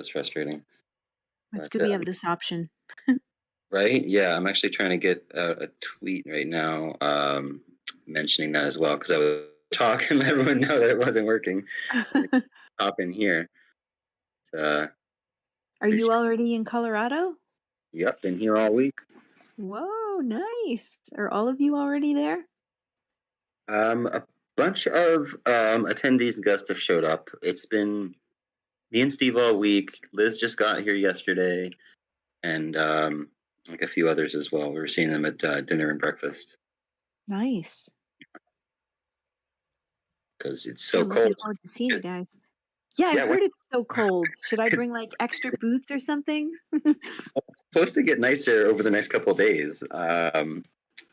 was frustrating. It's But good we have this option. right, yeah, I'm actually trying to get a tweet right now mentioning that as well because I was talking and let everyone know that it wasn't working. Hop in here. Uh, Are you already in Colorado? yep, been here all week. Whoa, nice. Are all of you already there? A bunch of attendees and guests have showed up. It's been me and Steve all week. Liz just got here yesterday, and like a few others as well. We were seeing them at dinner and breakfast Nice. because it's Yeah, so I'm looking cold. forward to seeing you guys. Yeah, I Yeah, heard it's so cold. Should I bring like extra boots or something? it's supposed to get nicer over the next couple of days.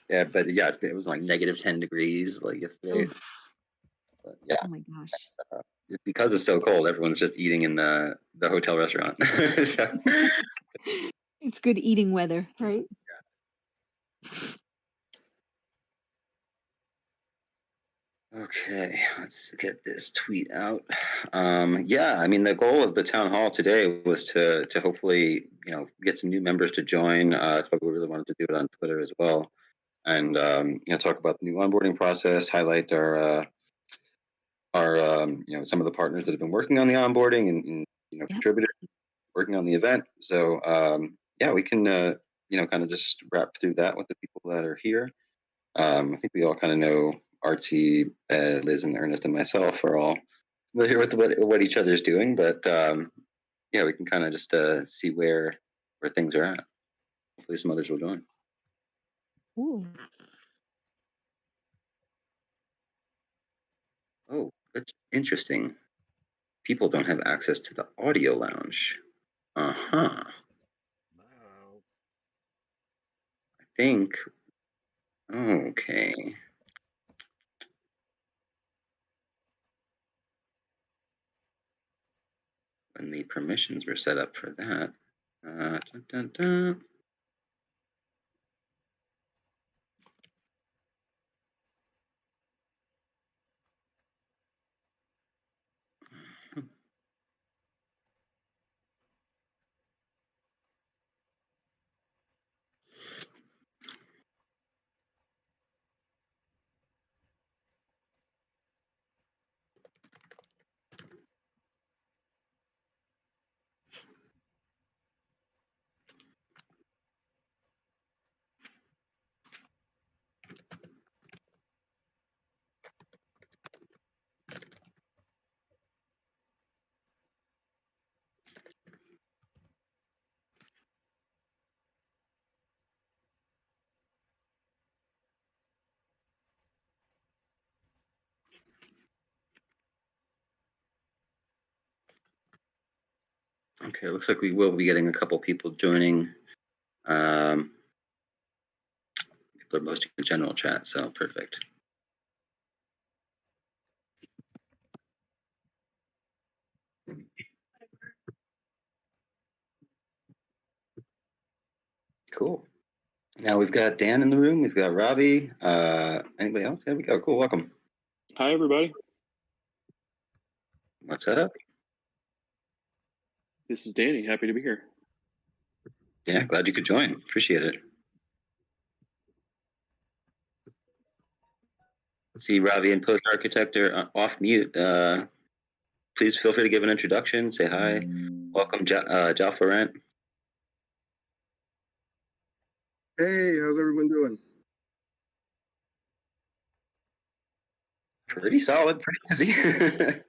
Yeah, but yeah, it was like -10 degrees like yesterday. Oof. But yeah, Oh my gosh. because it's so cold, everyone's just eating in the hotel restaurant. So, It's good eating weather, right? okay, let's get this tweet out. Yeah, I mean the goal of the town hall today was to hopefully get some new members to join. That's why we really wanted to do it on Twitter as well, and talk about the new onboarding process, highlight our some of the partners that have been working on the onboarding and Yep. contributors working on the event. So yeah, we can kind of just wrap through that with the people that are here. I think we all kind of know Artsy, Liz, and Ernest, and myself are all familiar with what each other's doing, but yeah, we can kind of just see where things are at. Hopefully, some others will join. Ooh. Oh, that's interesting. People don't have access to the audio lounge. Uh huh. Wow. I think. Okay. When the permissions were set up for that. Dun, dun, dun. Okay, looks like we will be getting a couple people joining. Um, People are posting the general chat, so perfect. Cool. Now we've got Dan in the room. We've got Robbie. Anybody else? There we go. Cool. Welcome. Hi, everybody. What's up? This is Danny. Happy to be here. Yeah, glad you could join. Appreciate it. See Robbie and Post Architect are off mute. Please feel free to give an introduction. Say hi. Welcome, Jal Florent. Hey, how's everyone doing? Pretty solid. Pretty busy.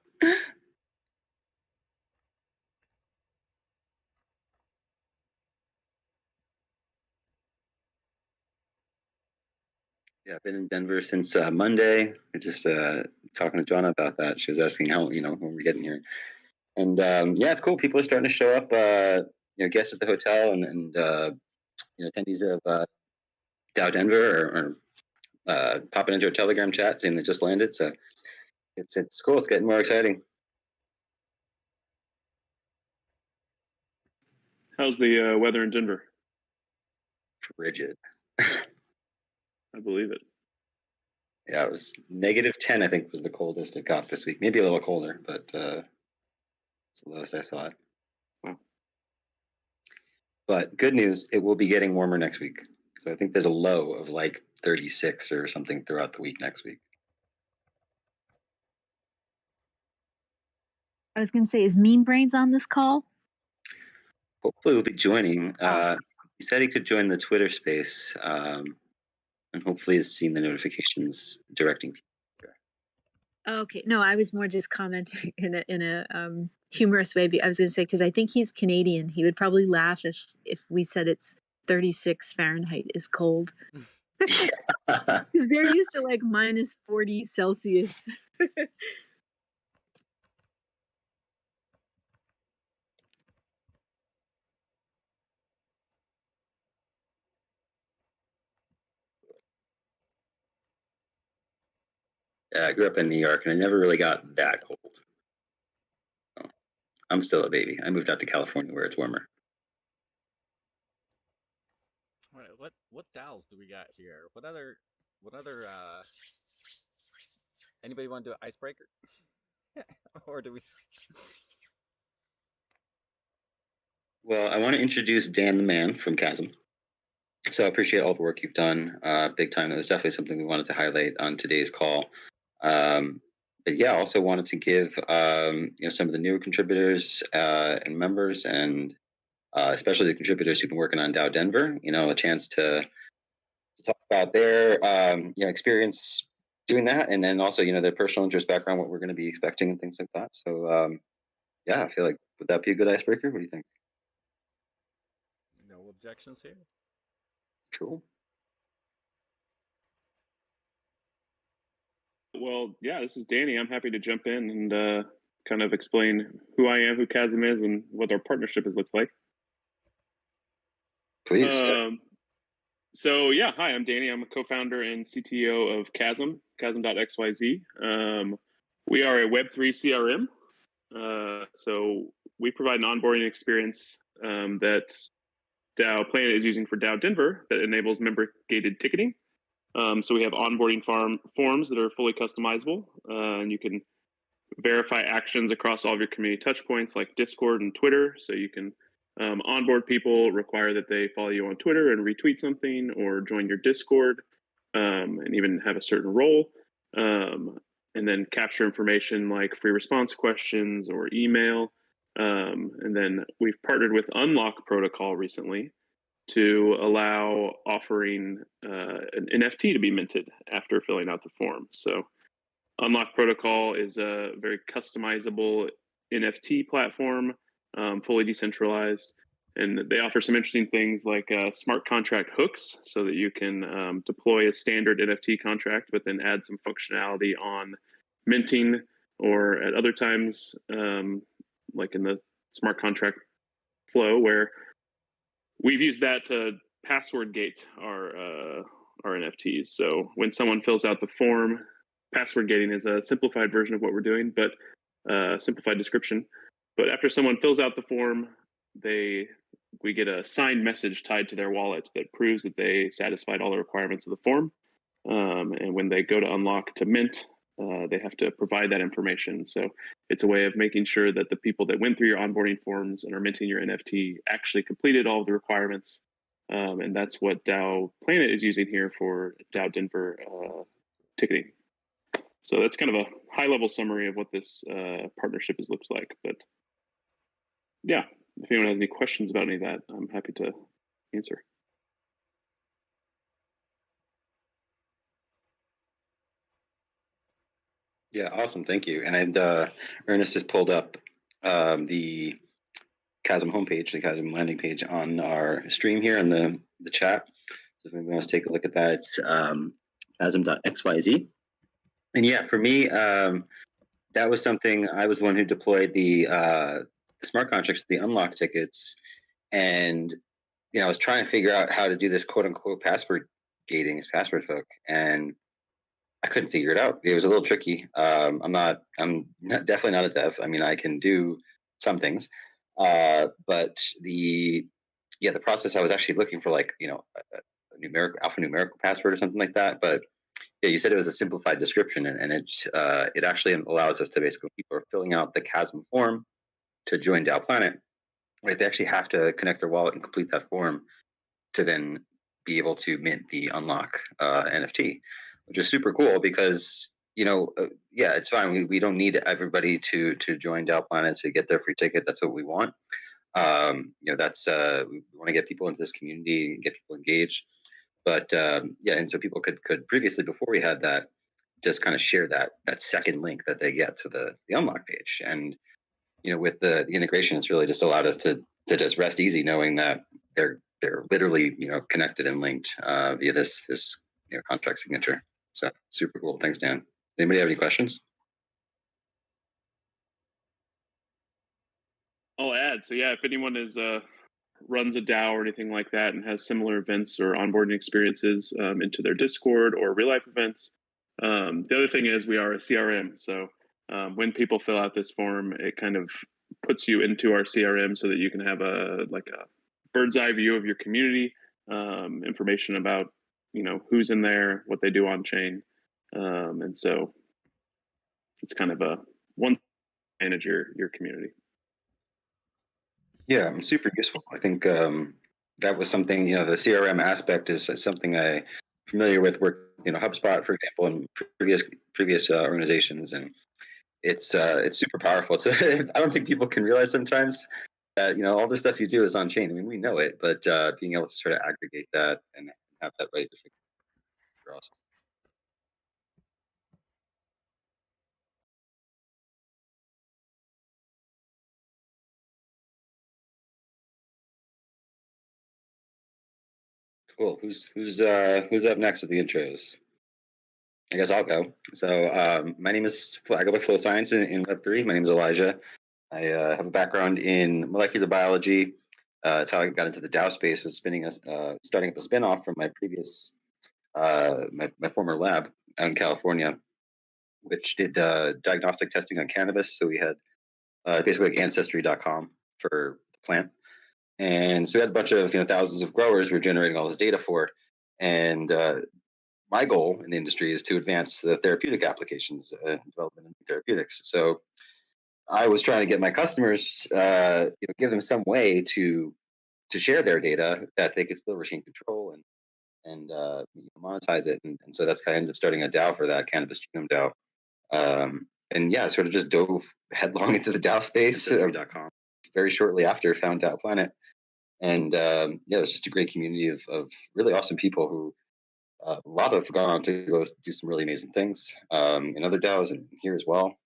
Yeah, I've been in Denver since Monday. We're just talking to John about that. She was asking how when we're getting here, and yeah, it's cool. People are starting to show up. Guests at the hotel and attendees of DAO Denver or popping into a Telegram chat saying they just landed. So it's cool. It's getting more exciting. How's the weather in Denver? Frigid. I believe it. Yeah, it was -10. I think was the coldest it got this week. Maybe a little colder, but it's the lowest I saw it. Wow. But good news, it will be getting warmer next week. So I think there's a low of like 36 or something throughout the week next week. I was going to say, is Mean Brains on this call? Hopefully, we'll be joining. He said he could join the Twitter space, and hopefully, has seen the notifications directing people. Okay, no, I was more just commenting in a humorous way. I was going to say, because I think he's Canadian. He would probably laugh if we said it's 36 Fahrenheit is cold. Because they're used to like minus 40 Celsius. Yeah, I grew up in New York, and I never really got that cold. So, I'm still a baby. I moved out to California where it's warmer. All right, what DAOs do we got here? What other anybody want to do an icebreaker? Or do we Well, I want to introduce Dan the Man from Kazm. So I appreciate all the work you've done. Big time. That was definitely something we wanted to highlight on today's call. But yeah, I also wanted to give some of the newer contributors and members, and especially the contributors who've been working on DAO Denver, a chance to talk about their experience doing that, and then also their personal interest background, what we're going to be expecting, and things like that. So yeah, I feel like, would that be a good icebreaker? What do you think? no objections here? Cool. Well, yeah, this is Danny. I'm happy to jump in and kind of explain who I am, who Kazm is, and what our partnership looks like. Please. So yeah, hi, I'm Danny. I'm a co-founder and CTO of Kazm, Kazm.xyz. We are a Web3 CRM. So we provide an onboarding experience that DAOPlanet is using for DAO Denver that enables member-gated ticketing. So we have onboarding forms that are fully customizable, and you can verify actions across all of your community touchpoints like Discord and Twitter. So you can onboard people, require that they follow you on Twitter and retweet something, or join your Discord, and even have a certain role. And then capture information like free response questions or email. And then we've partnered with Unlock Protocol recently to allow offering an NFT to be minted after filling out the form. So Unlock Protocol is a very customizable NFT platform, fully decentralized. And they offer some interesting things like smart contract hooks so that you can deploy a standard NFT contract, but then add some functionality on minting, or at other times, like in the smart contract flow, where we've used that to password gate our NFTs. So when someone fills out the form, password gating is a simplified version of what we're doing, but simplified description. But after someone fills out the form, we get a signed message tied to their wallet that proves that they satisfied all the requirements of the form. And when they go to unlock to mint, they have to provide that information. So it's a way of making sure that the people that went through your onboarding forms and are minting your NFT actually completed all of the requirements. And that's what DAOPlanet is using here for DAO Denver ticketing. So that's kind of a high-level summary of what this partnership looks like. But yeah, if anyone has any questions about any of that, I'm happy to answer. Yeah, awesome. Thank you. And Ernest has pulled up the Kazm homepage, the Kazm landing page on our stream here in the chat. So if anyone wants to take a look at that, it's Kazm.xyz. And yeah, for me, that was something, I was the one who deployed the smart contracts, the unlock tickets. And, I was trying to figure out how to do this quote unquote password gating, this password hook. And I couldn't figure it out. It was a little tricky. I'm definitely not a dev. I mean, I can do some things, but the process, I was actually looking for like, a alphanumerical password or something like that. But yeah, you said it was a simplified description, and it actually allows us to basically, people are filling out the Kazm form to join DAOPlanet. right? They actually have to connect their wallet and complete that form to then be able to mint the unlock NFT, which is super cool because yeah, it's fine. We don't need everybody to join DAOPlanet to get their free ticket. That's what we want. That's we want to get people into this community and get people engaged. But yeah, and so people could previously, before we had that, just kind of share that second link that they get to the unlock page. And with the integration, it's really just allowed us to just rest easy knowing that they're literally connected and linked via this contract signature. So super cool. Thanks, Dan. Anybody have any questions? I'll add. So yeah, if anyone is runs a DAO or anything like that and has similar events or onboarding experiences into their Discord or real life events, the other thing is we are a CRM. So when people fill out this form, it kind of puts you into our CRM so that you can have a bird's eye view of your community, information about who's in there, what they do on chain, and so it's kind of a one manage your community. Yeah, super useful. I think that was something, the CRM aspect is something I'm familiar with. Work, HubSpot, for example, and previous organizations, and it's super powerful. So I don't think people can realize sometimes that all the stuff you do is on chain. I mean, we know it, but being able to sort of aggregate that and have that right is awesome. Cool. Who's up next with the intros? I guess I'll go. So my name is I go by Flow Science in Web3. My name is Elijah. I have a background in molecular biology. It's how I got into the DAO space. Was starting up a spinoff from my previous my former lab out in California, which did diagnostic testing on cannabis. So we had basically like Ancestry.com for the plant. And so we had a bunch of thousands of growers we were generating all this data for. And my goal in the industry is to advance the therapeutic applications, development in therapeutics. So I was trying to get my customers, give them some way to share their data that they could still retain control and monetize it. And so that's kind of ended up starting a DAO for that, Cannabis Genome DAO. And yeah, sort of just dove headlong into the DAO space. Very shortly after, found DAOPlanet. And yeah, it's just a great community of really awesome people who a lot have gone on to go do some really amazing things in other DAOs and here as well.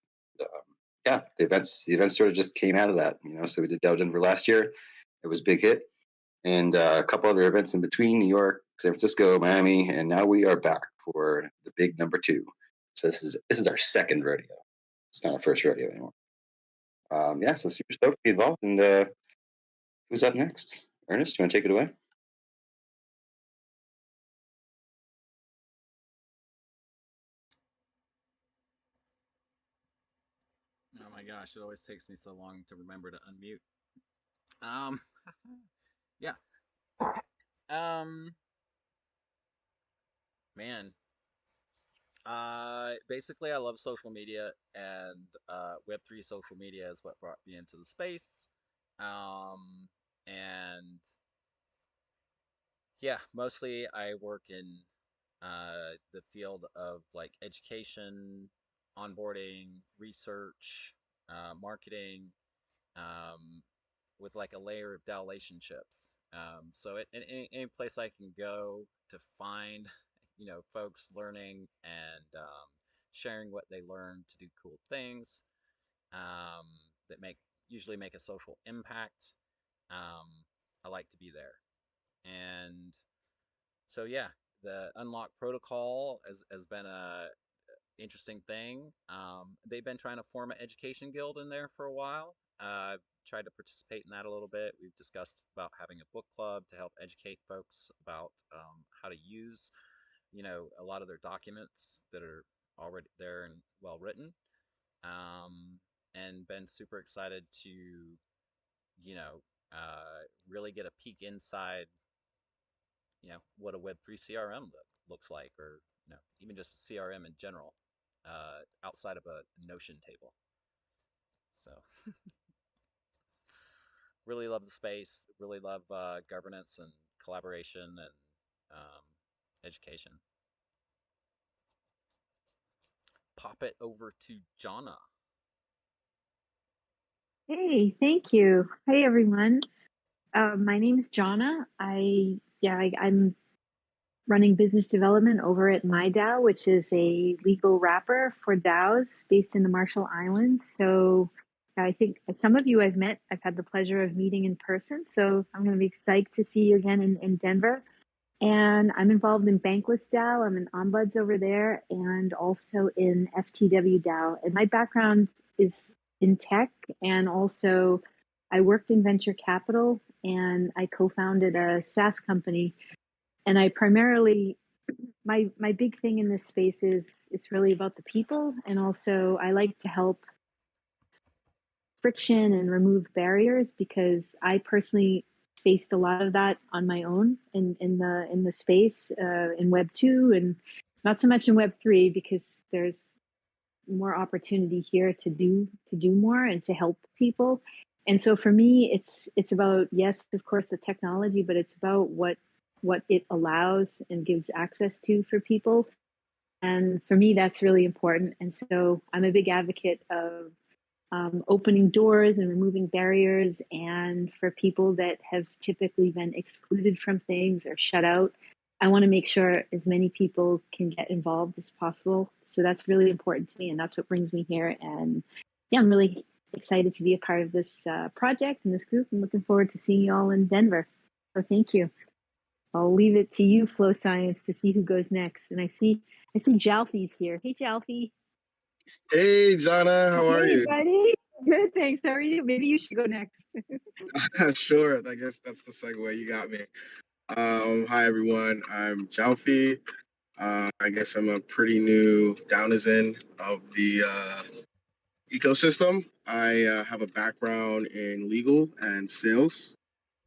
Yeah, the events sort of just came out of that, So we did DAO Denver last year. It was a big hit, and a couple other events in between: New York, San Francisco, Miami, and now we are back for the big number 2. So this is our second rodeo. It's not our first rodeo anymore. Yeah, so super stoked to be involved. And who's up next? Ernest, you want to take it away? Oh my gosh, it always takes me so long to remember to unmute. Yeah. Man. Basically, I love social media, and Web3 social media is what brought me into the space. And yeah, mostly I work in the field of like education, onboarding, research, marketing, um, with like a layer of DAO relationships. So any place I can go to find, folks learning and sharing what they learn to do cool things um, that usually make a social impact. Um, I like to be there. And so yeah, the unlock protocol has been a interesting thing. They've been trying to form an education guild in there for a while. I've tried to participate in that a little bit. We've discussed about having a book club to help educate folks about how to use, a lot of their documents that are already there and well written. And been super excited to, really get a peek inside, what a Web3 CRM looks like, or even just a CRM in general, outside of a Notion table. So really love the space, really love governance and collaboration and education. Pop it over to Jonna. Hey, thank you. Hey, everyone. My name is Jonna. I'm running business development over at MyDAO, which is a legal wrapper for DAOs based in the Marshall Islands. So I think some of you I've had the pleasure of meeting in person. So I'm going to be psyched to see you again in Denver. And I'm involved in Bankless DAO. I'm in Ombuds over there and also in FTW DAO. And my background is in tech, and also I worked in venture capital, and I co-founded a SaaS company. And I primarily, my big thing in this space is it's really about the people. And also I like to help friction and remove barriers, because I personally faced a lot of that on my own in the space in Web 2, and not so much in Web 3, because there's more opportunity here to do more and to help people. And so for me, it's about, yes, of course, the technology, but it's about what it allows and gives access to for people. And for me, that's really important. And so I'm a big advocate of opening doors and removing barriers. And for people that have typically been excluded from things or shut out, I want to make sure as many people can get involved as possible. So that's really important to me, and that's what brings me here. And yeah, I'm really excited to be a part of this project and this group. I'm looking forward to seeing you all in Denver. So thank you. I'll leave it to you, Flow Science, to see who goes next. And I see Jalfi's here. Hey, Jalfi. Hey, Jonna, how are you? Buddy. Good, thanks. How are you? Maybe you should go next. Sure, I guess that's the segue. You got me. Hi, everyone. I'm Jalfi. I guess I'm a pretty new downizen of the ecosystem. I have a background in legal and sales,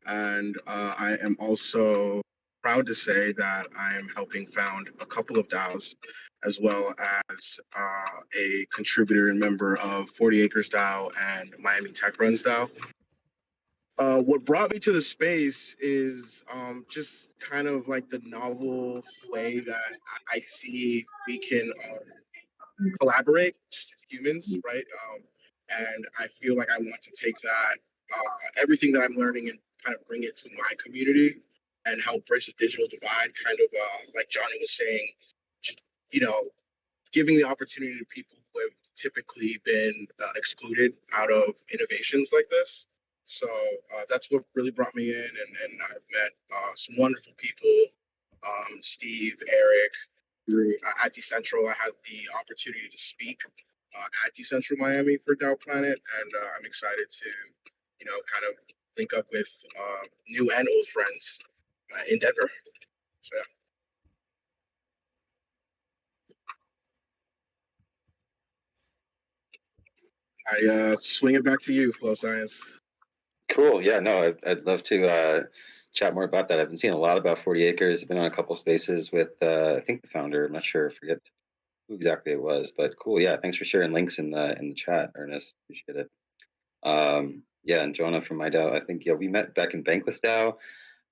and I am also proud to say that I am helping found a couple of DAOs, as well as a contributor and member of 40 Acres DAO and Miami Tech Runs DAO. What brought me to the space is just kind of like the novel way that I see we can collaborate, just as humans, right? And I feel like I want to take that, everything that I'm learning, and kind of bring it to my community and help bridge the digital divide, kind of like Johnny was saying, just, giving the opportunity to people who have typically been excluded out of innovations like this. So that's what really brought me in, and I've met some wonderful people, Steve, Eric, at Decentral. I had the opportunity to speak at Decentral Miami for DAOPlanet, and I'm excited to, kind of link up with new and old friends in Denver. So yeah. I swing it back to you, Flow Science. Cool. Yeah, no, I'd love to chat more about that. I've been seeing a lot about 40 Acres. I've been on a couple spaces with, I think, the founder. I'm not sure, I forget who exactly it was, but cool. Yeah, thanks for sharing links in the chat, Ernest. Appreciate it. Yeah, and Jonah from MyDAO. I think, yeah, we met back in Bankless DAO.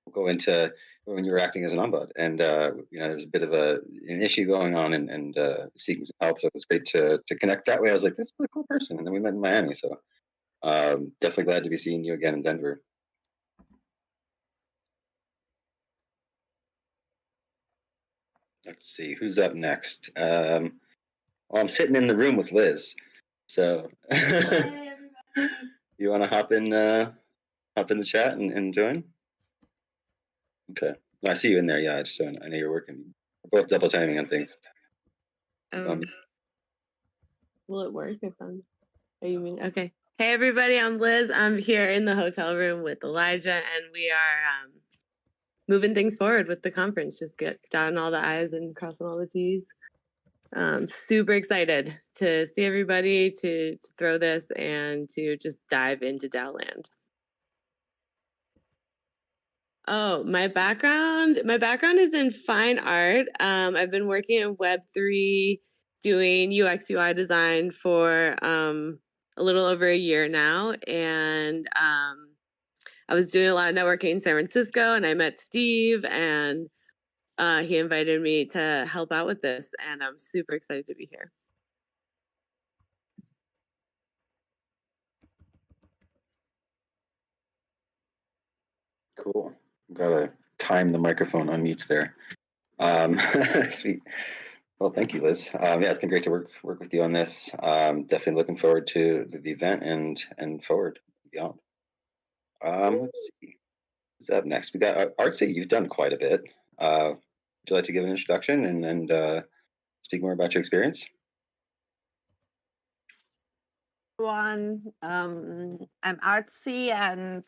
We'll go into when you were acting as an ombud, and there was a bit of an issue going on, and seeking some help. So it was great to connect that way. I was like, this is a really cool person, and then we met in Miami. So definitely glad to be seeing you again in Denver. Let's see who's up next. Well, I'm sitting in the room with Liz, so you want to hop in the chat and join? Okay, I see you in there. Yeah, I know you're working. We're both double timing on things. Will it work if I'm? Oh, you mean okay? Hey everybody, I'm Liz. I'm here in the hotel room with Elijah, and we are moving things forward with the conference. Just dotting all the I's and crossing all the T's. Super excited to see everybody, to throw this, and to just dive into DAO land. Oh, my background is in fine art. I've been working in Web3, doing UX UI design for a little over a year now, and I was doing a lot of networking in San Francisco, and I met Steve, and he invited me to help out with this, and I'm super excited to be here. Cool. Gotta time the microphone unmutes there. Sweet. Well, thank you, Liz. Yeah, it's been great to work with you on this. Definitely looking forward to the event and forward beyond. Let's see. Who's up next? We got Artsy. You've done quite a bit. Would you like to give an introduction and speak more about your experience? I'm Artsy, and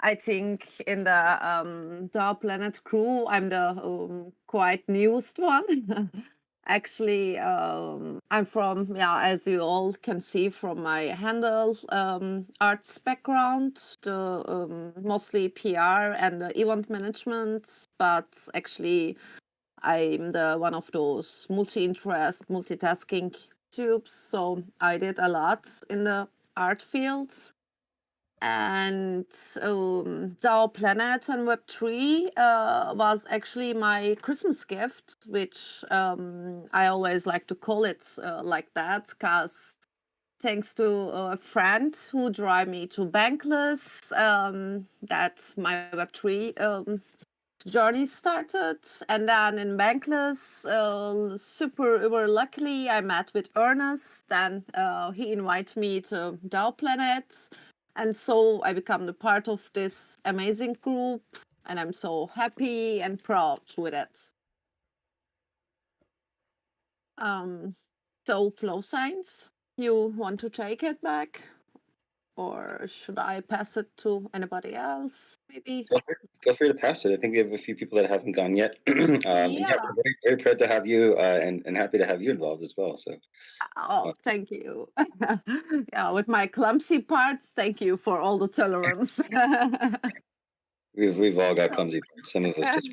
I think in the DAOPlanet crew, I'm the quite newest one. Actually, I'm from, as you all can see from my handle, arts background, the mostly PR and event management, but actually I'm the one of those multi-interest, multitasking tubes, so I did a lot in the art fields. And DAOPlanet and Web3 was actually my Christmas gift, which I always like to call it like that, because thanks to a friend who drove me to Bankless, that my Web3 journey started. And then in Bankless, super luckily, I met with Ernest. Then he invited me to DAOPlanet, and so I become the part of this amazing group, and I'm so happy and proud with it. So flow science, you want to take it back, or should I pass it to anybody else? Maybe. Feel free to pass it. I think we have a few people that haven't gone yet. And yeah, we're very, very proud to have you and happy to have you involved as well. So. Oh, thank you. Yeah, with my clumsy parts, thank you for all the tolerance. We've all got clumsy parts. Some of us just.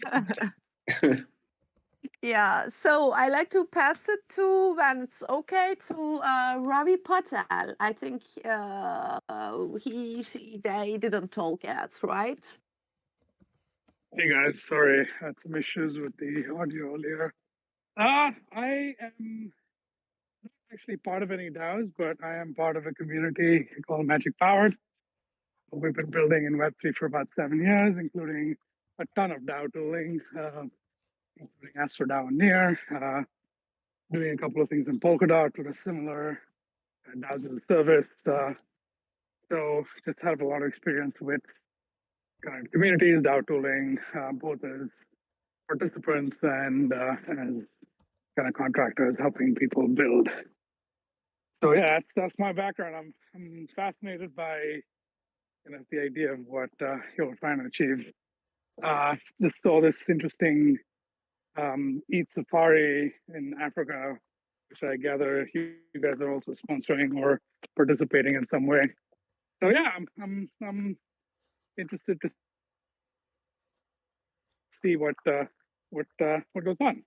Yeah, so I like to pass it to, when it's okay, to Ravi Patel. I think they didn't talk yet, right? Hey guys, sorry, I had some issues with the audio earlier. I am not actually part of any DAOs, but I am part of a community called Magic Powered. We've been building in Web3 for about 7 years, including a ton of DAO tooling, including AstroDAO and Near, doing a couple of things in Polkadot with a similar DAOs as a service. So just have a lot of experience with kind of communities, DAO tooling, both as participants and as kind of contractors helping people build. So yeah, that's my background. I'm fascinated by the idea of what you're trying to achieve. Just saw this interesting Eat Safari in Africa, which I gather you guys are also sponsoring or participating in some way. So yeah, I'm interested to see what goes on.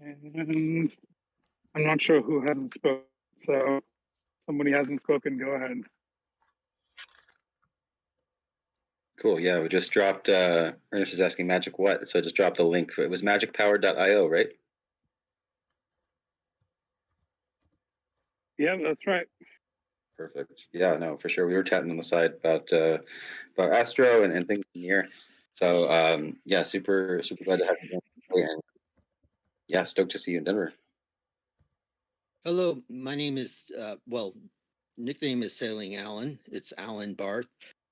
And I'm not sure who hasn't spoken, so somebody hasn't spoken, go ahead. Cool. Yeah, we just dropped. Ernest is asking Magic what, so I just dropped the link. It was magicpower.io, right? Yeah, that's right. Perfect. Yeah, no, for sure. We were chatting on the side about Astro and things in here. So yeah, super glad to have you. And yeah, stoked to see you in Denver. Hello, my name is nickname is Sailing Alan. It's Alan Barth.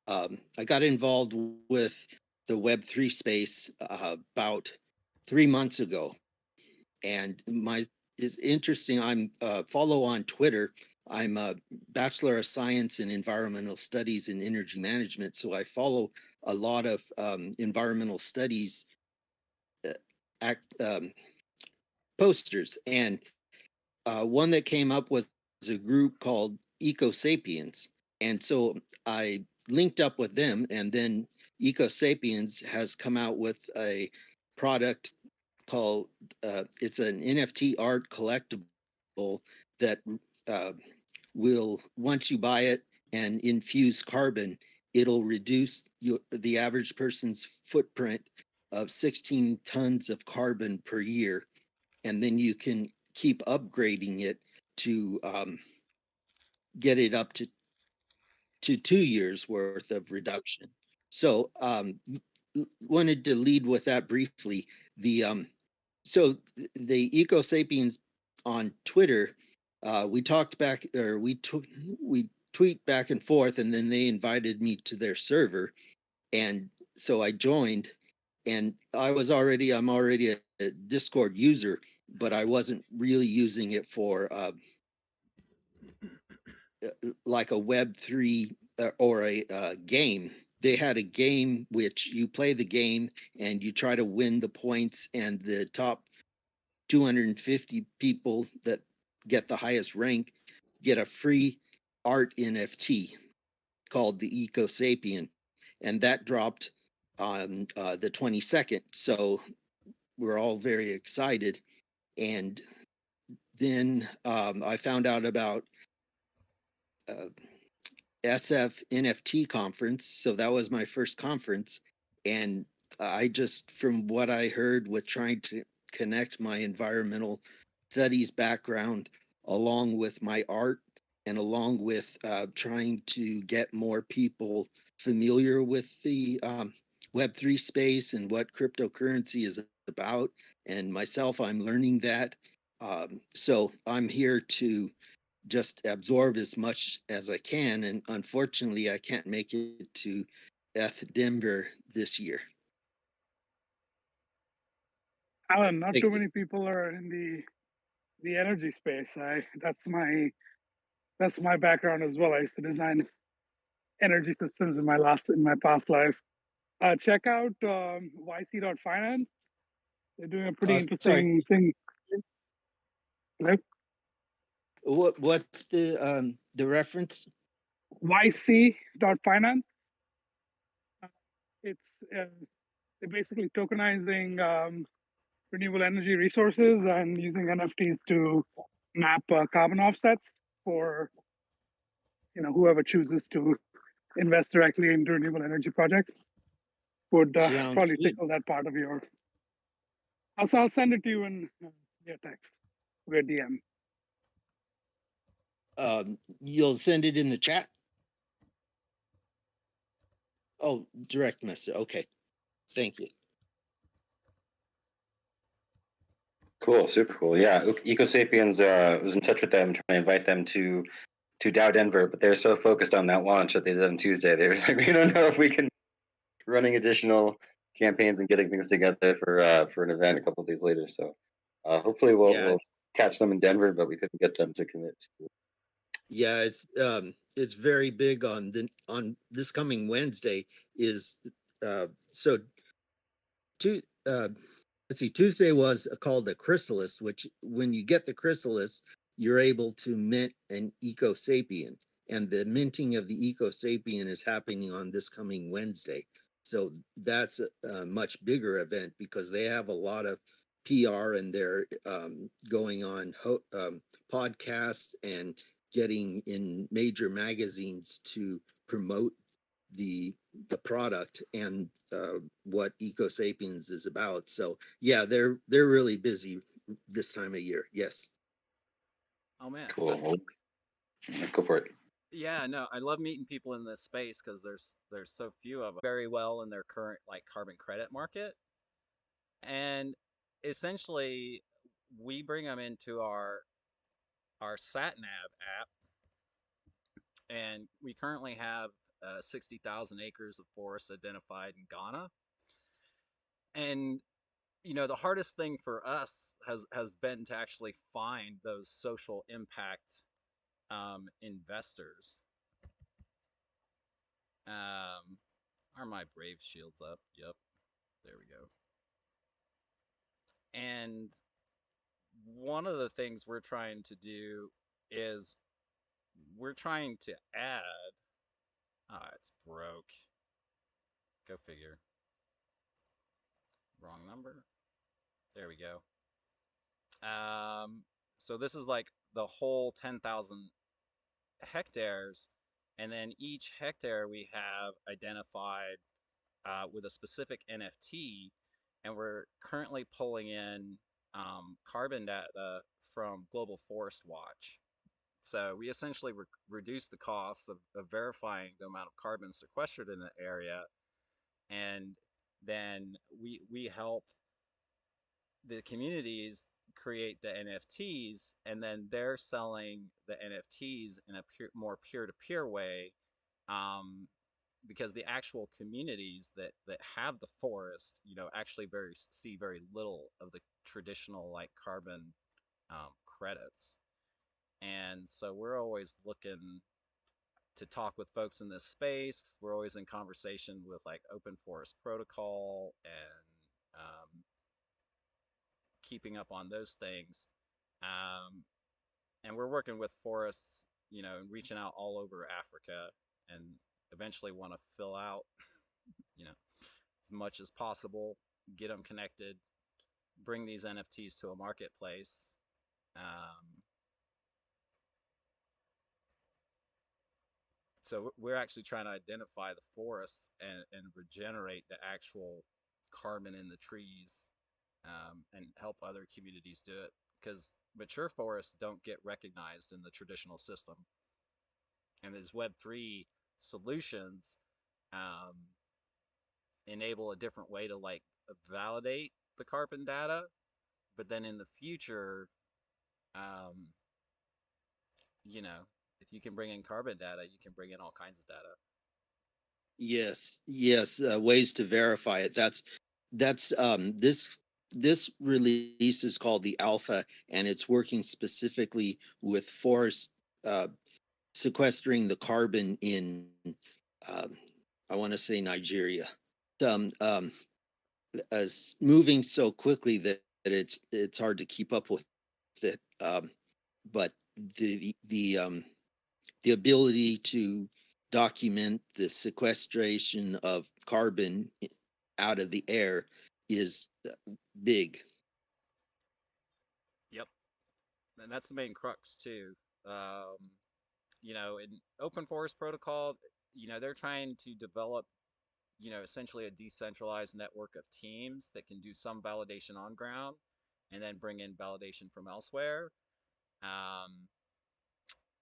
I got involved with the Web3 space about 3 months ago, and it's interesting. I'm follow on Twitter. I'm a Bachelor of Science in Environmental Studies and Energy Management, so I follow a lot of environmental studies posters, and one that came up was a group called Ecosapiens, and so I linked up with them, and then Ecosapiens has come out with a product called it's an NFT art collectible that will, once you buy it and infuse carbon, it'll reduce the average person's footprint of 16 tons of carbon per year. And then you can keep upgrading it to get it up to 2 years worth of reduction. So wanted to lead with that briefly. So the Ecosapiens on Twitter, we talked back, or we tweet back and forth, and then they invited me to their server, and so I joined, and I'm already a Discord user, but I wasn't really using it for like a Web3 or a game. They had a game which you play the game and you try to win the points, and the top 250 people that get the highest rank get a free art NFT called the Ecosapien, and that dropped on the 22nd. So we're all very excited. And then I found out about SF NFT conference. So that was my first conference. And I just, from what I heard with trying to connect my environmental studies background along with my art and along with trying to get more people familiar with the Web3 space and what cryptocurrency is about. And myself, I'm learning that. So I'm here to just absorb as much as I can. And unfortunately, I can't make it to Denver this year. Alan, not Thank too you. many people are in the energy space. That's my background as well. I used to design energy systems in my past life. Check out YC.finance. They're doing a pretty Sorry, interesting thing. Hello? what's the reference? YC.finance. It's they're basically tokenizing renewable energy resources and using NFTs to map carbon offsets for whoever chooses to invest directly into renewable energy projects. Would Sounds probably good. tickle that part of your. I'll send it to you in your text via DM. You'll send it in the chat? Oh, direct message. Okay. Thank you. Cool, super cool. Yeah, Ecosapiens was in touch with them, trying to invite them to DAO Denver, but they're so focused on that launch that they did on Tuesday. They were like, we don't know if we can running additional campaigns and getting things together for an event a couple of days later. So hopefully we'll catch them in Denver, but we couldn't get them to commit. Yeah, it's very big on this coming Wednesday. Is so let's see, Tuesday was called the chrysalis, which when you get the chrysalis, you're able to mint an Ecosapien, and the minting of the Ecosapien is happening on this coming Wednesday. So that's a much bigger event because they have a lot of PR, and they're going on podcasts and getting in major magazines to promote the product and what Ecosapiens is about. So yeah, they're really busy this time of year. Yes. Oh man. Cool. Go for it. Yeah, no, I love meeting people in this space because there's so few of them very well in their current like carbon credit market, and essentially we bring them into our sat nav app, and we currently have 60,000 acres of forest identified in Ghana. And the hardest thing for us has been to actually find those social impact investors. Are my brave shields up? Yep, there we go. And one of the things we're trying to do is we're trying to add. It's broke. Go figure. Wrong number. There we go. So this is like the whole 10,000 hectares, and then each hectare we have identified with a specific NFT, and we're currently pulling in carbon data from Global Forest Watch. So we essentially reduce the cost of verifying the amount of carbon sequestered in the area, and then we help the communities create the NFTs, and then they're selling the NFTs in a more peer-to-peer way, because the actual communities that have the forest, actually see very little of the traditional like carbon credits. And so we're always looking to talk with folks in this space. We're always in conversation with like Open Forest Protocol and keeping up on those things. And we're working with forests, reaching out all over Africa, and eventually want to fill out, as much as possible, get them connected, bring these NFTs to a marketplace. So we're actually trying to identify the forests and regenerate the actual carbon in the trees, and help other communities do it, because mature forests don't get recognized in the traditional system. And these Web3 solutions enable a different way to like validate the carbon data, but then in the future, if you can bring in carbon data, you can bring in all kinds of data. Yes, yes, ways to verify it. That's this release is called the Alpha, and it's working specifically with forest sequestering the carbon in I want to say Nigeria. Moving so quickly that it's hard to keep up with it. But the ability to document the sequestration of carbon out of the air is big. Yep, and that's the main crux too. In Open Forest Protocol, they're trying to develop, essentially a decentralized network of teams that can do some validation on ground and then bring in validation from elsewhere.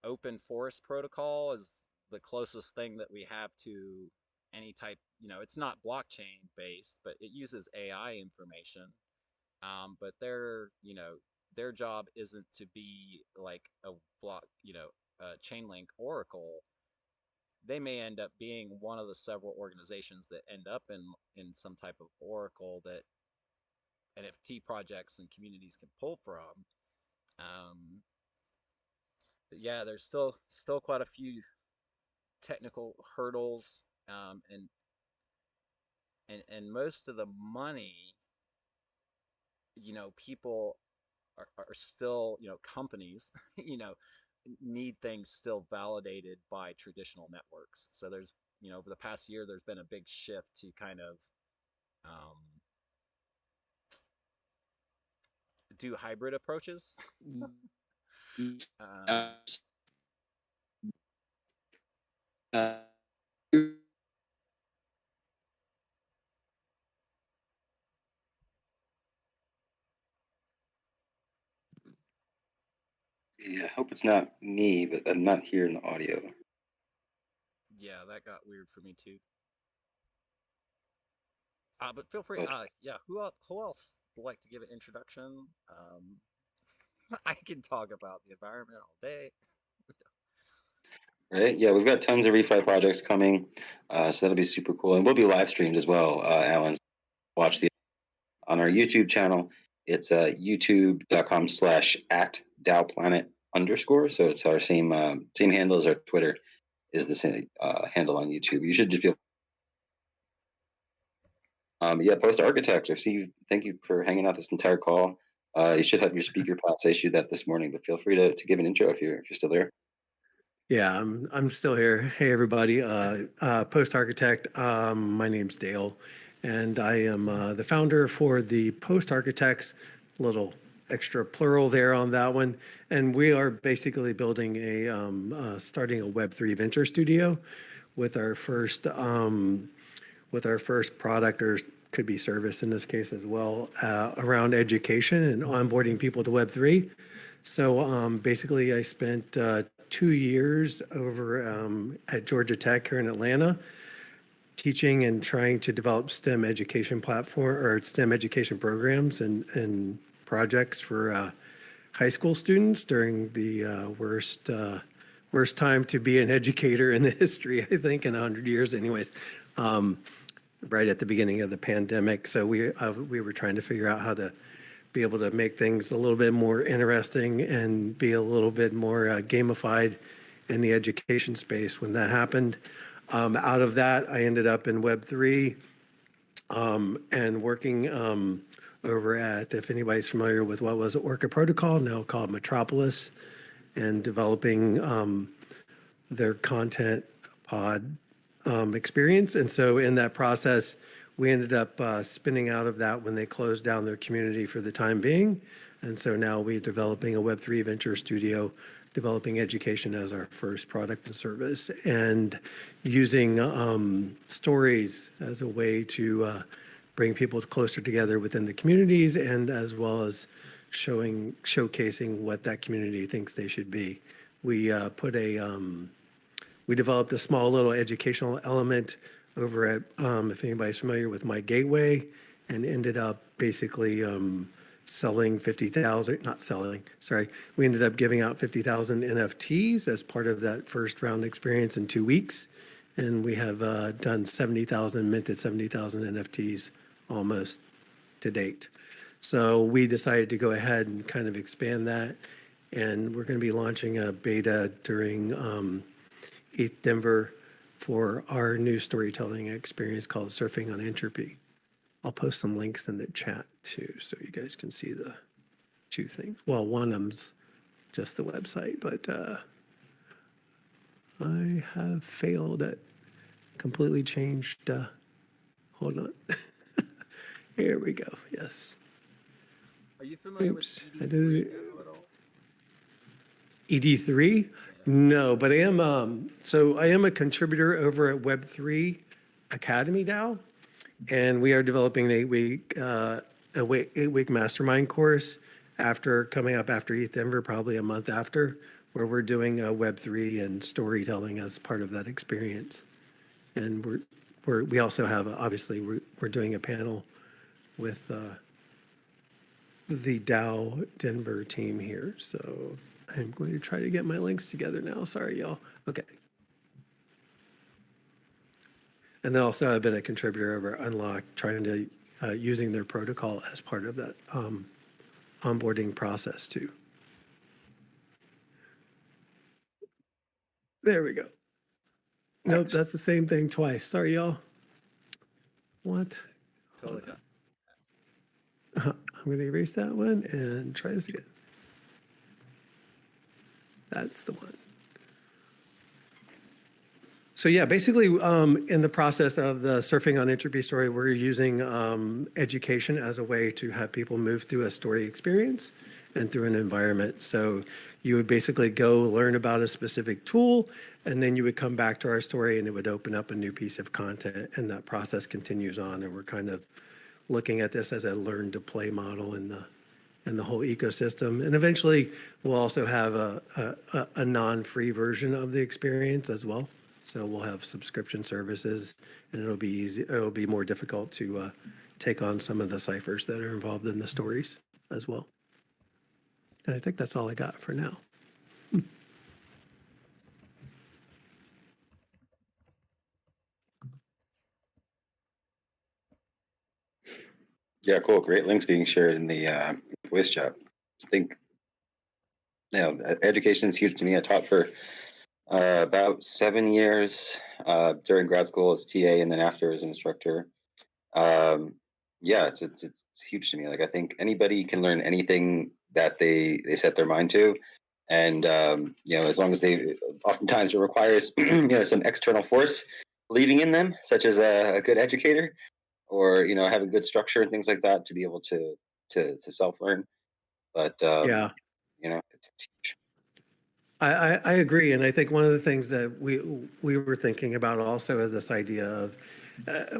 Open Forest Protocol is the closest thing that we have to any type, it's not blockchain based, but it uses AI information. But their job isn't to be like a Chainlink Oracle. They may end up being one of the several organizations that end up in some type of Oracle that NFT projects and communities can pull from. But yeah, there's still quite a few technical hurdles, and most of the money, people are still, companies, need things still validated by traditional networks. So there's, over the past year, there's been a big shift to kind of do hybrid approaches. Yeah, I hope it's not me, but I'm not hearing the audio. Yeah, that got weird for me too. But feel free. Yeah, who else would like to give an introduction? I can talk about the environment all day. Right? Yeah, we've got tons of refi projects coming, so that'll be super cool, and we'll be live streamed as well. Alan, watch the on our YouTube channel. It's youtube.com/@DAOPlanet_. So it's our same handle as our Twitter is the same handle on YouTube. You should just be able. Yeah, Post Architect. Thank you for hanging out this entire call. You should have your speaker pass. I issued that this morning, but feel free to give an intro if you're still there. Yeah, I'm still here. Hey everybody, Post Architect. My name's Dale, and I am the founder for the Post Architects, little extra plural there on that one. And we are basically building starting a Web3 venture studio with our first product, or could be service in this case as well, around education and onboarding people to Web3. So basically I spent 2 years over at Georgia Tech here in Atlanta, teaching and trying to develop STEM education platform or STEM education programs and projects for high school students during the worst time to be an educator in the history, I think, in 100 years anyways, right at the beginning of the pandemic. So we were trying to figure out how to be able to make things a little bit more interesting and be a little bit more gamified in the education space. When that happened, out of that, I ended up in Web3 and working over at, if anybody's familiar with what was Orca Protocol, now called Metropolis, and developing their content pod experience. And so in that process, we ended up spinning out of that when they closed down their community for the time being. And so now we're developing a Web3 venture studio, developing education as our first product and service, and using stories as a way to bring people closer together within the communities, and as well as showcasing what that community thinks they should be. We we developed a small little educational element over at, if anybody's familiar with My Gateway, and ended up basically selling 50,000, not selling, sorry. We ended up giving out 50,000 NFTs as part of that first round experience in 2 weeks. And we have done 70,000, minted 70,000 NFTs almost to date. So we decided to go ahead and kind of expand that. And we're going to be launching a beta during ETH Denver for our new storytelling experience called Surfing on Entropy. I'll post some links in the chat too, so you guys can see the two things. Well, one of them's just the website, but I have failed at completely changed. Hold on. Here we go. Yes. Are you familiar Oops, with I did it. at all? ED3? No, but I am. So I am a contributor over at Web3 Academy DAO, and we are developing an 8-week mastermind course coming up after ETH Denver, probably a month after, where we're doing Web3 and storytelling as part of that experience. And we also have obviously we're doing a panel with the DAO Denver team here. So I'm going to try to get my links together now. Sorry, y'all. Okay. And then also I've been a contributor over Unlock, trying to using their protocol as part of that onboarding process too. There we go. Nope, that's the same thing twice. Sorry, y'all. What? Totally done. I'm going to erase that one and try this again. That's the one. So yeah, basically in the process of the Surfing on Entropy story, we're using education as a way to have people move through a story experience and through an environment. So you would basically go learn about a specific tool, and then you would come back to our story and it would open up a new piece of content, and that process continues on. And we're kind of looking at this as a learn to play model in the whole ecosystem. And eventually we'll also have a non-free version of the experience as well. So we'll have subscription services, and it'll be easy. It'll be more difficult to take on some of the ciphers that are involved in the stories as well. And I think that's all I got for now. Yeah, cool. Great links being shared in the voice chat. I think, yeah, education is huge to me. I taught for about 7 years during grad school as TA, and then after as an instructor. Yeah, it's huge to me. Like, I think anybody can learn anything that they set their mind to, and as long as oftentimes it requires some external force believing in them, such as a good educator, or having good structure and things like that to be able to self learn. but Yeah. it's huge. I agree, and I think one of the things that we were thinking about also is this idea of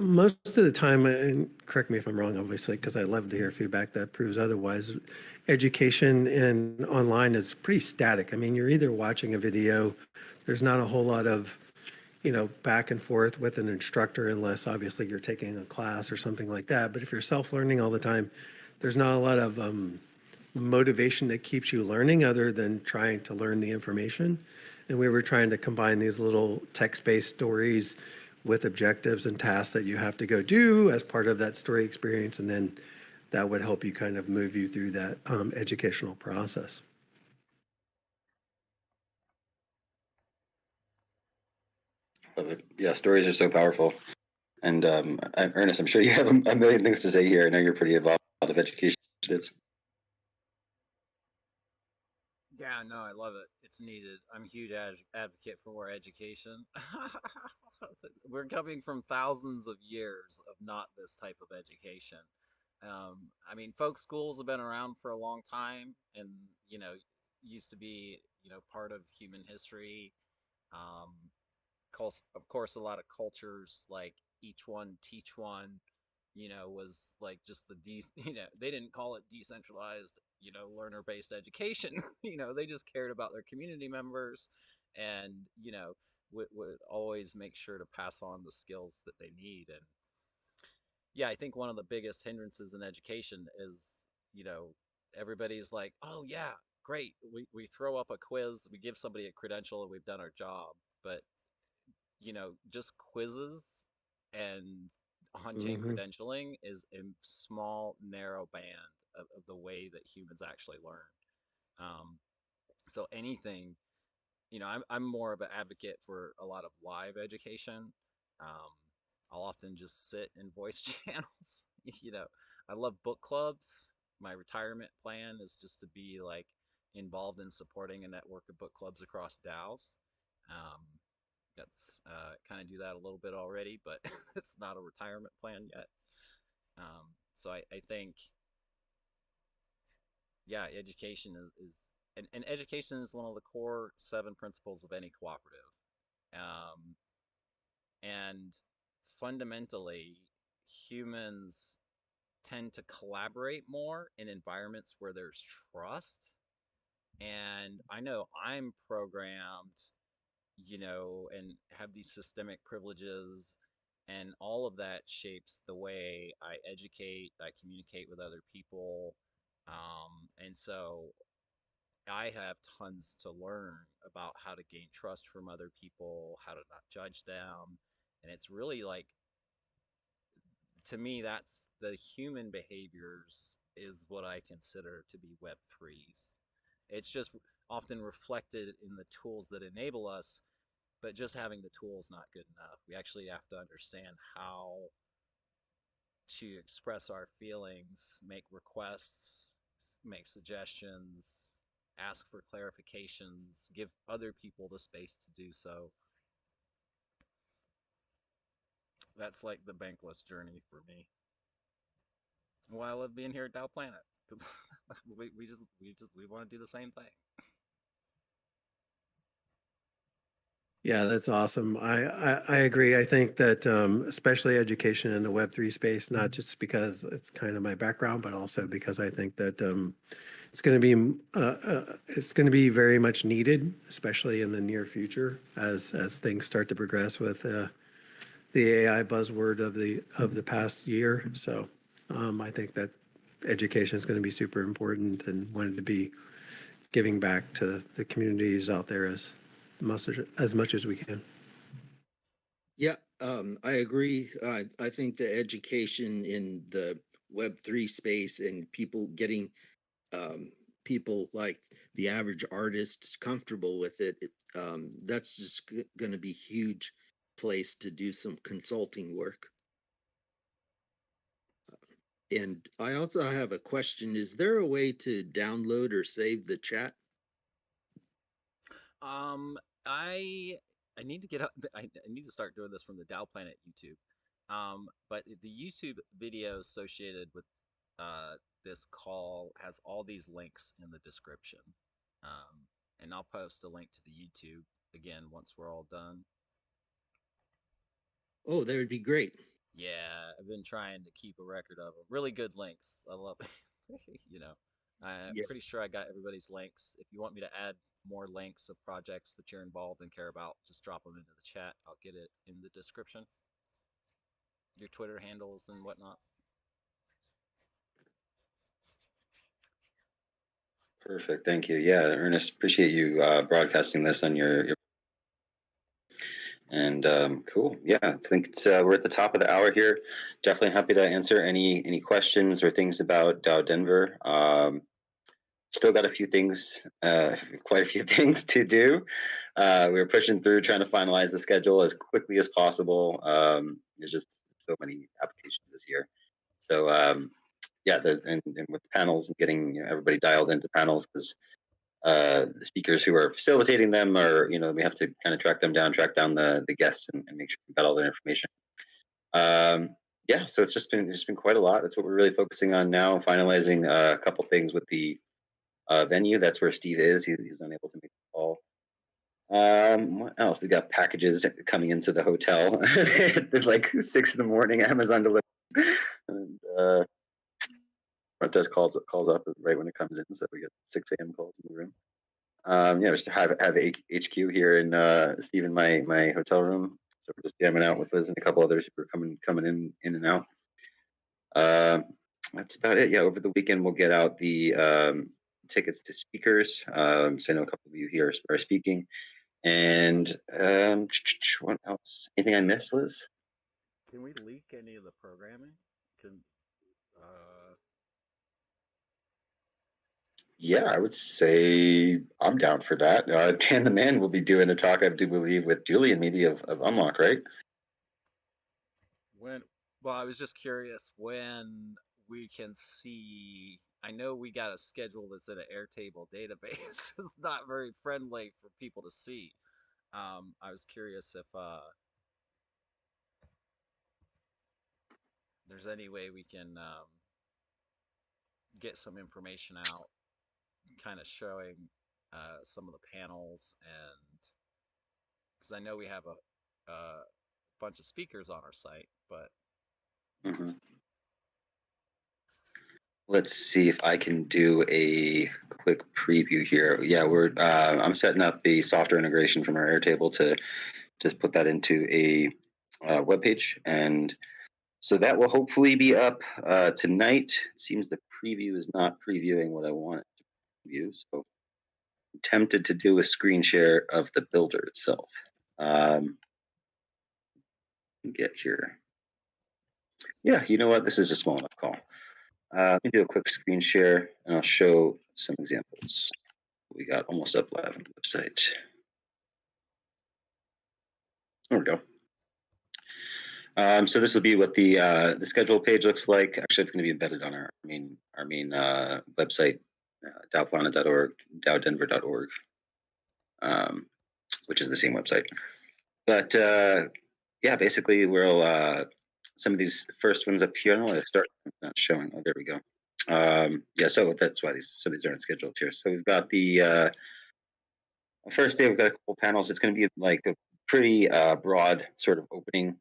most of the time, and correct me if I'm wrong, obviously, because I love to hear feedback that proves otherwise. Education in online is pretty static. I mean, you're either watching a video, there's not a whole lot of back and forth with an instructor, unless obviously you're taking a class or something like that. But if you're self-learning all the time, there's not a lot of motivation that keeps you learning other than trying to learn the information. And we were trying to combine these little text-based stories with objectives and tasks that you have to go do as part of that story experience. And then that would help you kind of move you through that educational process. Love it. Yeah, stories are so powerful. And Ernest, I'm sure you have a million things to say here. I know you're pretty involved in a lot of education initiatives. Yeah, no, I love it. It's needed. I'm a huge advocate for more education. We're coming from thousands of years of not this type of education. I mean, folk schools have been around for a long time, and used to be part of human history. Um, of course, a lot of cultures like each one teach one, was like just they didn't call it decentralized, learner-based education. They just cared about their community members and, would always make sure to pass on the skills that they need. And yeah, I think one of the biggest hindrances in education is, everybody's like, oh yeah, great. We throw up a quiz, we give somebody a credential and we've done our job. But just quizzes and on-chain Mm-hmm. credentialing is a small, narrow band of the way that humans actually learn. So anything, I'm more of an advocate for a lot of live education. Um, I'll often just sit in voice channels. I love book clubs. My retirement plan is just to be like involved in supporting a network of book clubs across DAOs. Um, that's kind of do that a little bit already, but it's not a retirement plan yet. So I think, yeah, education and education is one of the core 7 principles of any cooperative. Um, and fundamentally, humans tend to collaborate more in environments where there's trust. And I know I'm programmed, and have these systemic privileges, and all of that shapes the way I educate, I communicate with other people. And so I have tons to learn about how to gain trust from other people, how to not judge them. And it's really like, to me, that's the human behaviors is what I consider to be Web3s. It's just often reflected in the tools that enable us, but just having the tool is not good enough. We actually have to understand how to express our feelings, make requests, make suggestions, ask for clarifications, give other people the space to do so. That's like the bankless journey for me. Why I love being here at DAOPlanet. we want to do the same thing. Yeah, that's awesome. I agree. I think that especially education in the Web3 space, not just because it's kind of my background, but also because I think that it's going to be very much needed, especially in the near future as things start to progress with the AI buzzword of the past year. So I think that education is going to be super important, and wanted to be giving back to the communities out there as much as we can. Yeah, I agree. I think the education in the Web3 space and people getting people like the average artist comfortable with it, that's just going to be huge place to do some consulting work. And I also have a question. Is there a way to download or save the chat? I need to get up. I need to start doing this from the DAOPlanet YouTube. But the YouTube video associated with this call has all these links in the description. And I'll post a link to the YouTube again once we're all done. Oh, that would be great. Yeah, I've been trying to keep a record of them. Really good links. I love you know. I'm pretty Yes. sure I got everybody's links. If you want me to add more links of projects that you're involved and care about, just drop them into the chat. I'll get it in the description. Your Twitter handles and whatnot. Perfect. Thank you. Yeah, Ernest, appreciate you broadcasting this on your and cool. Yeah, I think we're at the top of the hour here. Definitely happy to answer any questions or things about DAO Denver. Still got a few things, quite a few things to do. We're pushing through, trying to finalize the schedule as quickly as possible. There's just so many applications this year. So yeah, and with the panels and getting everybody dialed into panels, because the speakers who are facilitating them are, we have to kind of track down the guests and make sure we got all their information. Yeah, so it's just been quite a lot. That's what we're really focusing on now, finalizing a couple things with the venue. That's where Steve is. He's unable to make the call. What else? We got packages coming into the hotel at like 6 a.m. Amazon delivery. And front desk calls up right when it comes in, so we get 6 a.m. calls in the room. Yeah, just have HQ here in Steve in my hotel room. So we're just jamming out with Liz and a couple others who are coming in and out. That's about it. Yeah, over the weekend we'll get out the tickets to speakers. So I know a couple of you here are speaking. And what else? Anything I missed, Liz? Can we leak any of the programming? Yeah, I would say I'm down for that. Dan the Man will be doing a talk, I do believe, with Julian, maybe of Unlock, right? Well, I was just curious when we can see. I know we got a schedule that's in an Airtable database. It's not very friendly for people to see. I was curious if there's any way we can get some information out, kind of showing some of the panels, and because I know we have a bunch of speakers on our site, but let's see if I can do a quick preview here. Yeah, I'm setting up the software integration from our Airtable to just put that into a web page, and so that will hopefully be up tonight. It seems the preview is not previewing what I want it to preview, so I'm tempted to do a screen share of the builder itself. Get here. Yeah, you know what? This is a small enough call. Let me do a quick screen share, and I'll show some examples. We got almost up live on the website. There we go. So this will be what the schedule page looks like. Actually, it's going to be embedded on our main website, DAOPlanet.org, DAODenver.org, which is the same website. But yeah, basically, we'll some of these first ones up here. I don't know why they start not showing. Oh, there we go. Yeah, so that's why these aren't scheduled here. So we've got the first day. We've got a couple panels. It's going to be like a pretty broad sort of opening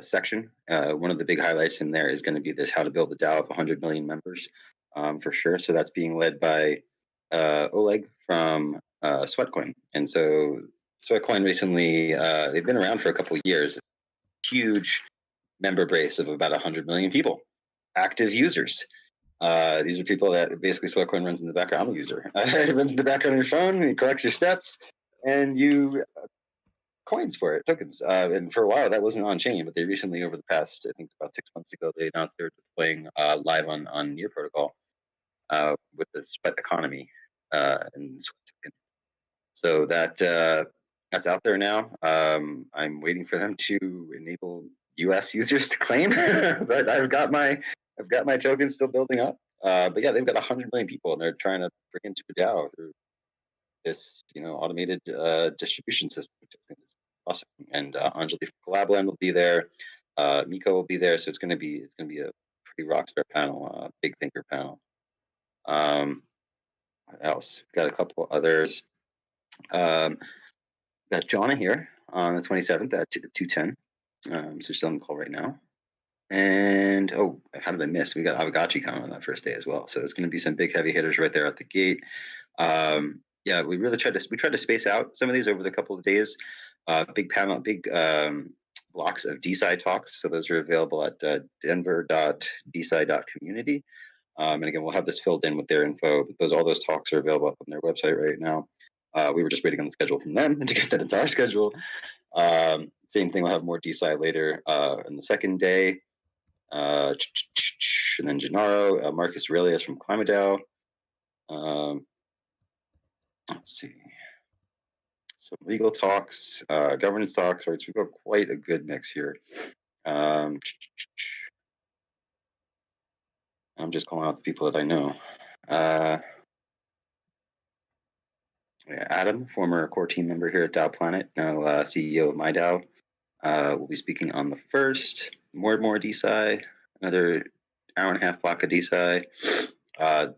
section. One of the big highlights in there is going to be this how to build a DAO of 100 million members, for sure. So that's being led by Oleg from Sweatcoin. And so Sweatcoin recently, they've been around for a couple of years. Huge member base of about 100 million people, active users. These are people that basically Sweatcoin runs in the background. I'm a user. It runs in the background on your phone, and it collects your steps, and you coins for it, tokens. And for a while that wasn't on chain, but they recently, over the past, I think about 6 months ago, they announced they were deploying live on Near Protocol with the Sweat economy and Sweat token. So that's out there now. I'm waiting for them to enable US users to claim, but I've got my tokens still building up. But yeah, they've got 100 million people, and they're trying to break into a DAO through this, automated distribution system. It's awesome. And Anjali from Collabland will be there. Miko will be there. So it's going to be a pretty rock star panel, big thinker panel. What else? Got a couple others. Got Jonna here on the 27th at 2:10. So she's on the call right now. And how did I miss? We got Avagachi coming on that first day as well. So it's going to be some big heavy hitters right there at the gate. Yeah, we really tried to space out some of these over the couple of days. Big panel, big blocks of DeSci talks. So those are available at denver.dci.community. And again, we'll have this filled in with their info. But all those talks are available up on their website right now. We were just waiting on the schedule from them to get that into our schedule. Same thing. We'll have more DeSci later on the second day. And then Gennaro, Marcus Aurelius from ClimateDAO. Let's see. Some legal talks, governance talks, right? So we've got quite a good mix here. I'm just calling out the people that I know. Adam, former core team member here at DAOPlanet, now CEO of MyDAO, will be speaking on the 1st. More DeSci, another hour and a half block of DeSci.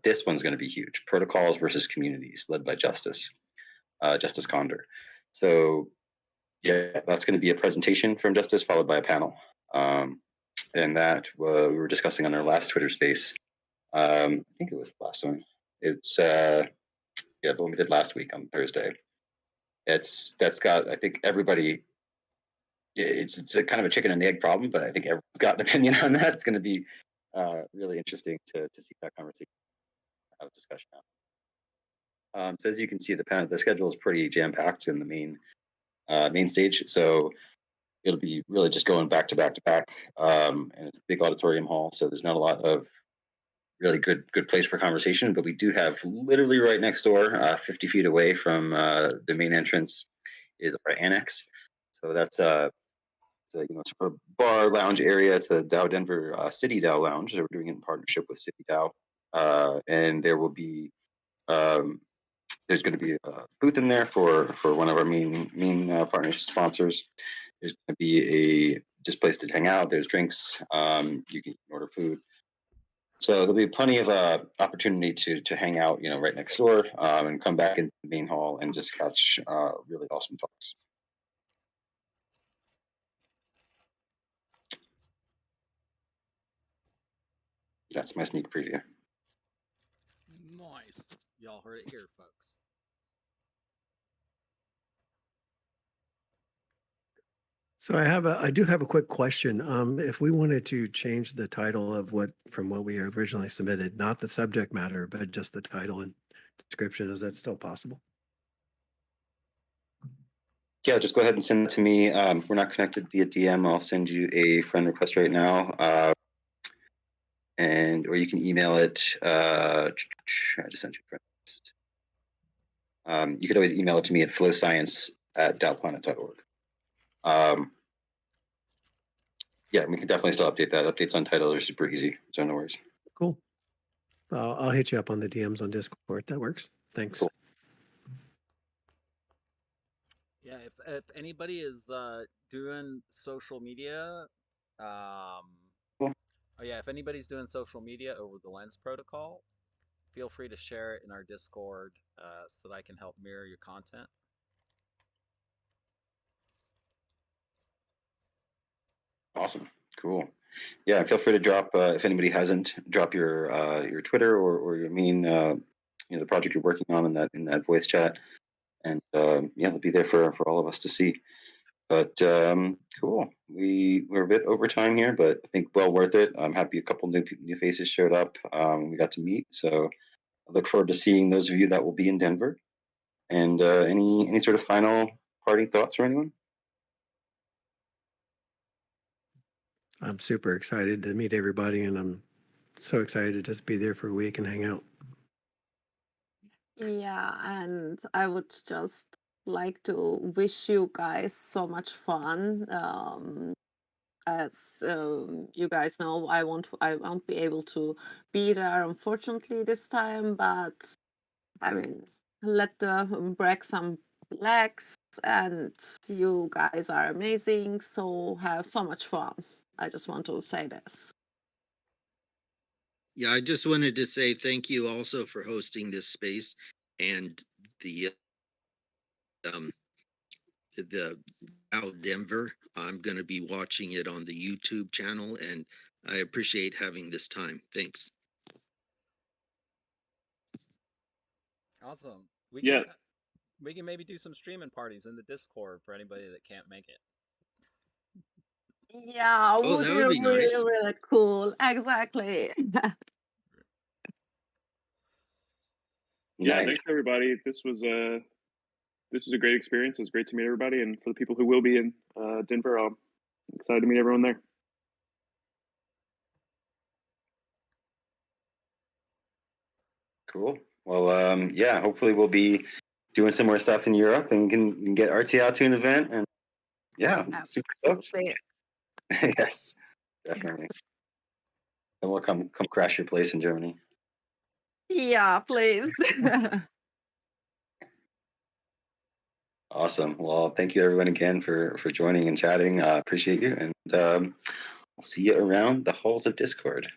This one's going to be huge. Protocols versus communities, led by Justice Condor. So, yeah, that's going to be a presentation from Justice, followed by a panel. And that we were discussing on our last Twitter space. I think it was the last one. It's the one we did last week on Thursday. That's got, I think, everybody. It's a kind of a chicken and the egg problem, but I think everyone's got an opinion on that. It's going to be really interesting to see that conversation, have a discussion now. So as you can see, the schedule is pretty jam packed in the main stage. So it'll be really just going back to back to back, and it's a big auditorium hall. So there's not a lot of really good place for conversation, but we do have literally right next door, 50 feet away from the main entrance, is our annex. So that's sort of bar lounge area. It's the DAO Denver City DAO Lounge. We're doing it in partnership with City DAO, and there will be there's going to be a booth in there for one of our main partnership sponsors. There's going to be just place to hang out. There's drinks. You can order food. So there'll be plenty of opportunity to hang out, right next door, and come back into the main hall and just catch really awesome talks. That's my sneak preview. Nice. Y'all heard it here, folks. So I do have a quick question. If we wanted to change the title from what we originally submitted, not the subject matter, but just the title and description, is that still possible? Yeah, just go ahead and send it to me. If we're not connected via DM, I'll send you a friend request right now. Or you can email it. I just sent you a friend request. You could always email it to me at flowscience@daoplanet.org. Yeah, we can definitely still update that. Updates on title are super easy, so no worries. Cool. I'll hit you up on the DMs on Discord. That works. Thanks. Cool. Yeah, if anybody is doing social media, if anybody's doing social media over the Lens protocol, feel free to share it in our Discord so that I can help mirror your content. Awesome. Cool. Yeah, feel free to drop if anybody hasn't, drop your Twitter or your main the project you're working on in that voice chat, and it'll be there for all of us to see. But cool. We're a bit over time here, but I think well worth it. I'm happy a couple new faces showed up. We got to meet, so I look forward to seeing those of you that will be in Denver. And any sort of final parting thoughts for anyone? I'm super excited to meet everybody, and I'm so excited to just be there for a week and hang out. Yeah, and I would just like to wish you guys so much fun. As you guys know, I won't be able to be there, unfortunately, this time. But I mean, let the Brexham relax, and you guys are amazing. So have so much fun. I just want to say this. Yeah, I just wanted to say thank you also for hosting this space and the um the out Denver. I'm going to be watching it on the YouTube channel, and I appreciate having this time. Thanks. Awesome. Yeah, We can maybe do some streaming parties in the Discord for anybody that can't make it. Yeah, Oh, would that be would be really, nice. really cool. Exactly. yeah. Nice. Thanks everybody. This was a great experience. It was great to meet everybody, and for the people who will be in Denver, I'm excited to meet everyone there. Cool. Well, yeah, hopefully we'll be doing some more stuff in Europe and can get Artsy out to an event. And yeah, super stoked. Absolutely. Yes, definitely. And we'll come crash your place in Germany. Yeah, please. Awesome. Well, thank you everyone again for joining and chatting. Appreciate you, and I'll see you around the halls of Discord.